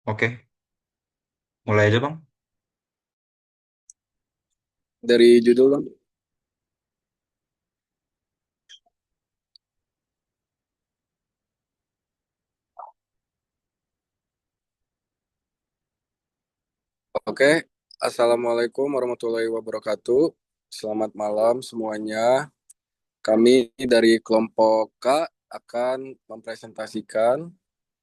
Oke, mulai aja Bang. Dari judul Bang. Oke, Assalamualaikum warahmatullahi wabarakatuh. Selamat malam semuanya. Kami dari kelompok K akan mempresentasikan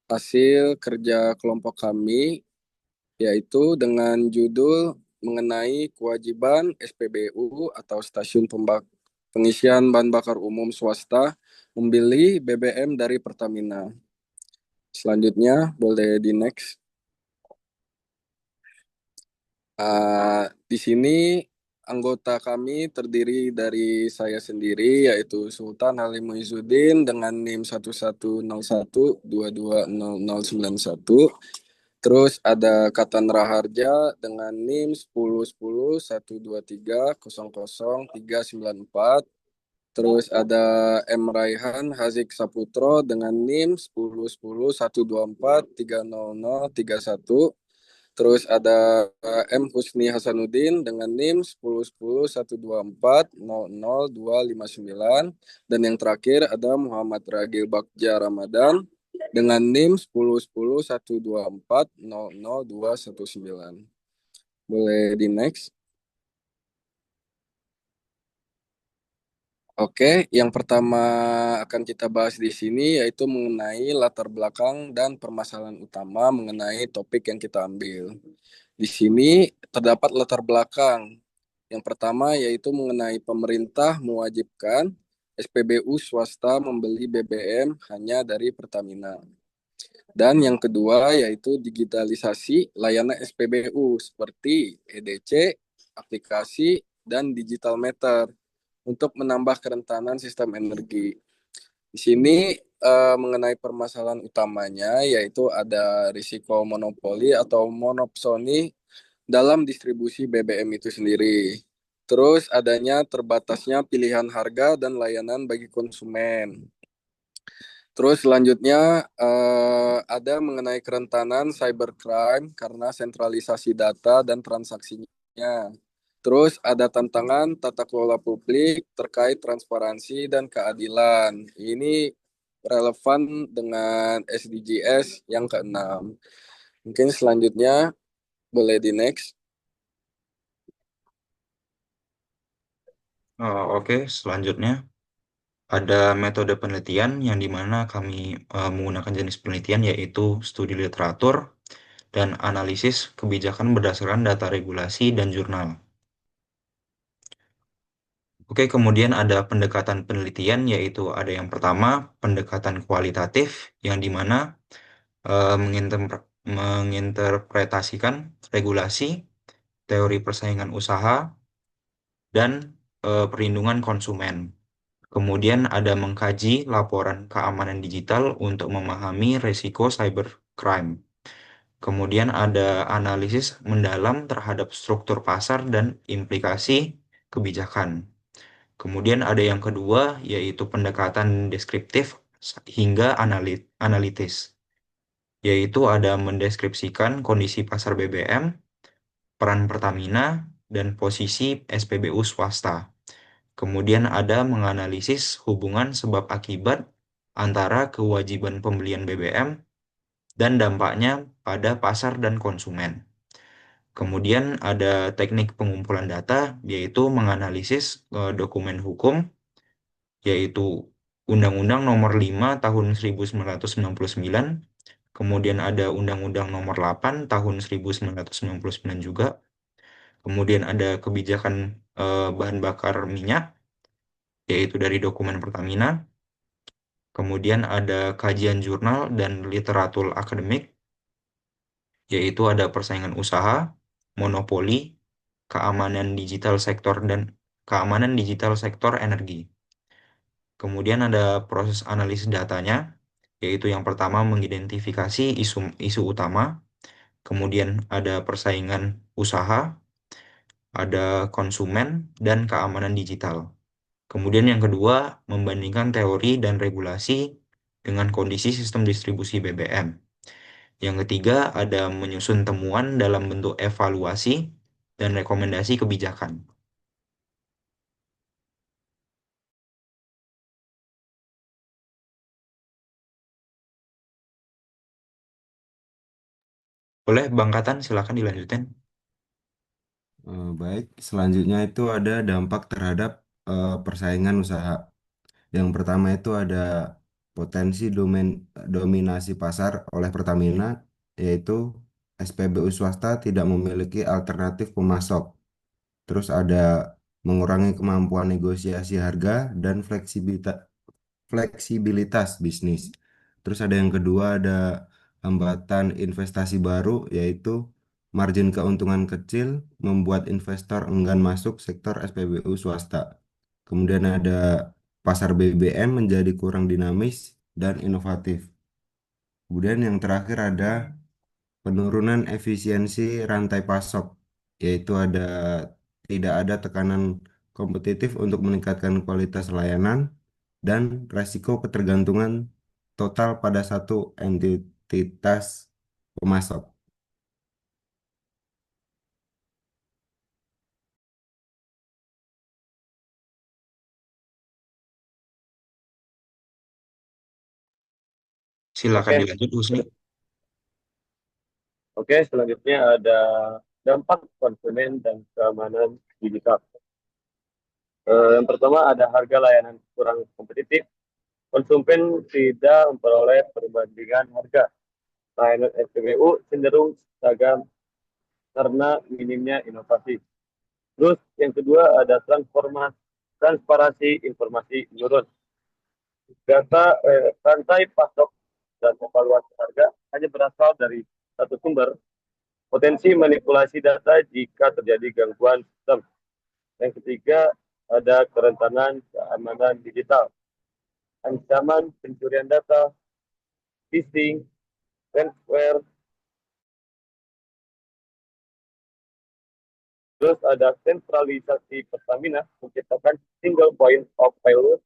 hasil kerja kelompok kami, yaitu dengan judul mengenai kewajiban SPBU atau Pengisian Bahan Bakar Umum Swasta membeli BBM dari Pertamina. Selanjutnya, boleh di next. Di sini anggota kami terdiri dari saya sendiri yaitu Sultan Halim Muizuddin dengan NIM 1101220091. Terus ada Katan Raharja dengan NIM 1013123000394. Terus ada M Raihan Hazik Saputro dengan NIM 1010124300031. Terus ada M Husni Hasanuddin dengan NIM 1010124000259. Dan yang terakhir ada Muhammad Ragil Bagja Ramadan dengan NIM 1010124000219. Boleh di next. Oke, yang pertama akan kita bahas di sini yaitu mengenai latar belakang dan permasalahan utama mengenai topik yang kita ambil. Di sini terdapat latar belakang. Yang pertama yaitu mengenai pemerintah mewajibkan SPBU swasta membeli BBM hanya dari Pertamina. Dan yang kedua yaitu digitalisasi layanan SPBU seperti EDC, aplikasi, dan digital meter untuk menambah kerentanan sistem energi. Di sini mengenai permasalahan utamanya yaitu ada risiko monopoli atau monopsoni dalam distribusi BBM itu sendiri. Terus adanya terbatasnya pilihan harga dan layanan bagi konsumen. Terus selanjutnya ada mengenai kerentanan cybercrime karena sentralisasi data dan transaksinya. Terus ada tantangan tata kelola publik terkait transparansi dan keadilan. Ini relevan dengan SDGs yang keenam. Mungkin selanjutnya boleh di next. Oke, selanjutnya ada metode penelitian yang dimana kami menggunakan jenis penelitian yaitu studi literatur dan analisis kebijakan berdasarkan data regulasi dan jurnal. Oke, kemudian ada pendekatan penelitian yaitu ada yang pertama pendekatan kualitatif yang dimana menginterpretasikan regulasi, teori persaingan usaha, dan perlindungan konsumen. Kemudian ada mengkaji laporan keamanan digital untuk memahami risiko cybercrime. Kemudian ada analisis mendalam terhadap struktur pasar dan implikasi kebijakan. Kemudian ada yang kedua, yaitu pendekatan deskriptif hingga analitis, yaitu ada mendeskripsikan kondisi pasar BBM, peran Pertamina, dan posisi SPBU swasta. Kemudian ada menganalisis hubungan sebab akibat antara kewajiban pembelian BBM dan dampaknya pada pasar dan konsumen. Kemudian ada teknik pengumpulan data, yaitu menganalisis dokumen hukum, yaitu Undang-Undang Nomor 5 Tahun 1999, kemudian ada Undang-Undang Nomor 8 Tahun 1999 juga, kemudian ada kebijakan bahan bakar minyak, yaitu dari dokumen Pertamina. Kemudian ada kajian jurnal dan literatur akademik, yaitu ada persaingan usaha, monopoli, keamanan digital sektor energi. Kemudian ada proses analisis datanya, yaitu yang pertama mengidentifikasi isu utama, kemudian ada persaingan usaha, ada konsumen, dan keamanan digital. Kemudian yang kedua, membandingkan teori dan regulasi dengan kondisi sistem distribusi BBM. Yang ketiga, ada menyusun temuan dalam bentuk evaluasi dan rekomendasi kebijakan. Boleh, Bang Katan, silakan dilanjutin. Baik, selanjutnya itu ada dampak terhadap persaingan usaha. Yang pertama itu ada potensi dominasi pasar oleh Pertamina, yaitu SPBU swasta tidak memiliki alternatif pemasok. Terus ada mengurangi kemampuan negosiasi harga dan fleksibilitas bisnis. Terus ada yang kedua ada hambatan investasi baru yaitu margin keuntungan kecil membuat investor enggan masuk sektor SPBU swasta. Kemudian ada pasar BBM menjadi kurang dinamis dan inovatif. Kemudian yang terakhir ada penurunan efisiensi rantai pasok, yaitu tidak ada tekanan kompetitif untuk meningkatkan kualitas layanan dan resiko ketergantungan total pada satu entitas pemasok. Silakan Oke, dilanjut, Husni. oke. Selanjutnya ada dampak konsumen dan keamanan digital. Yang pertama ada harga layanan kurang kompetitif. Konsumen tidak memperoleh perbandingan harga. Layanan SPBU cenderung seragam karena minimnya inovasi. Terus yang kedua ada transparansi informasi menurun. Rantai pasok dan evaluasi harga hanya berasal dari satu sumber. Potensi manipulasi data jika terjadi gangguan sistem. Yang ketiga, ada kerentanan keamanan digital, ancaman pencurian data, phishing, ransomware. Terus ada sentralisasi Pertamina menciptakan single point of failure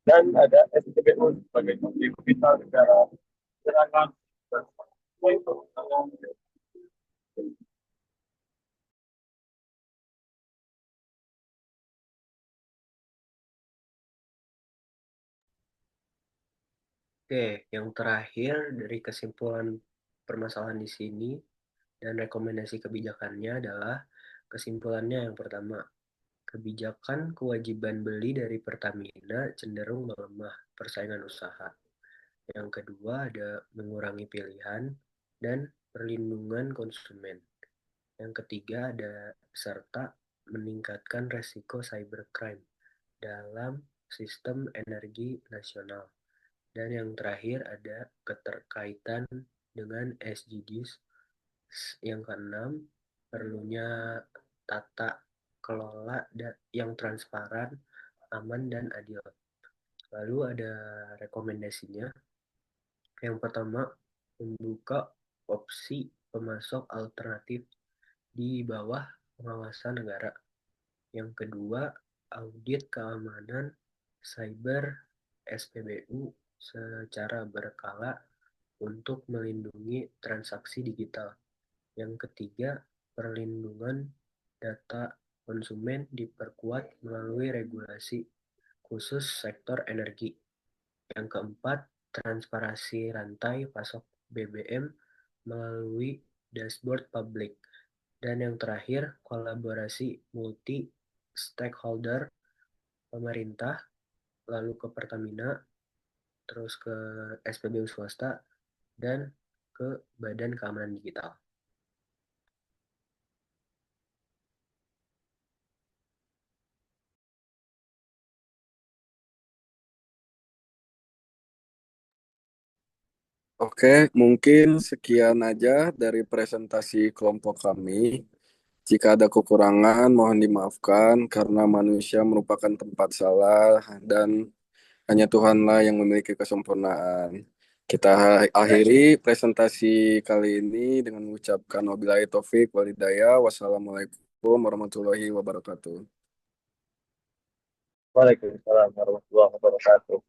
dan ada SPBU sebagai kunci vital negara serangan. Oke, yang terakhir dari kesimpulan permasalahan di sini dan rekomendasi kebijakannya adalah kesimpulannya yang pertama, kebijakan kewajiban beli dari Pertamina cenderung melemah persaingan usaha. Yang kedua ada mengurangi pilihan dan perlindungan konsumen. Yang ketiga ada serta meningkatkan resiko cybercrime dalam sistem energi nasional. Dan yang terakhir ada keterkaitan dengan SDGs. Yang keenam, perlunya tata kelola yang transparan, aman, dan adil. Lalu ada rekomendasinya. Yang pertama, membuka opsi pemasok alternatif di bawah pengawasan negara. Yang kedua, audit keamanan cyber SPBU secara berkala untuk melindungi transaksi digital. Yang ketiga, perlindungan data konsumen diperkuat melalui regulasi khusus sektor energi. Yang keempat, transparansi rantai pasok BBM melalui dashboard publik. Dan yang terakhir, kolaborasi multi stakeholder pemerintah, lalu ke Pertamina, terus ke SPBU swasta, dan ke Badan Keamanan Digital. Oke, mungkin sekian aja dari presentasi kelompok kami. Jika ada kekurangan, mohon dimaafkan karena manusia merupakan tempat salah dan hanya Tuhanlah yang memiliki kesempurnaan. Kita akhiri presentasi kali ini dengan mengucapkan wabillahi taufik walhidayah. Wassalamualaikum warahmatullahi wabarakatuh. Waalaikumsalam warahmatullahi wabarakatuh.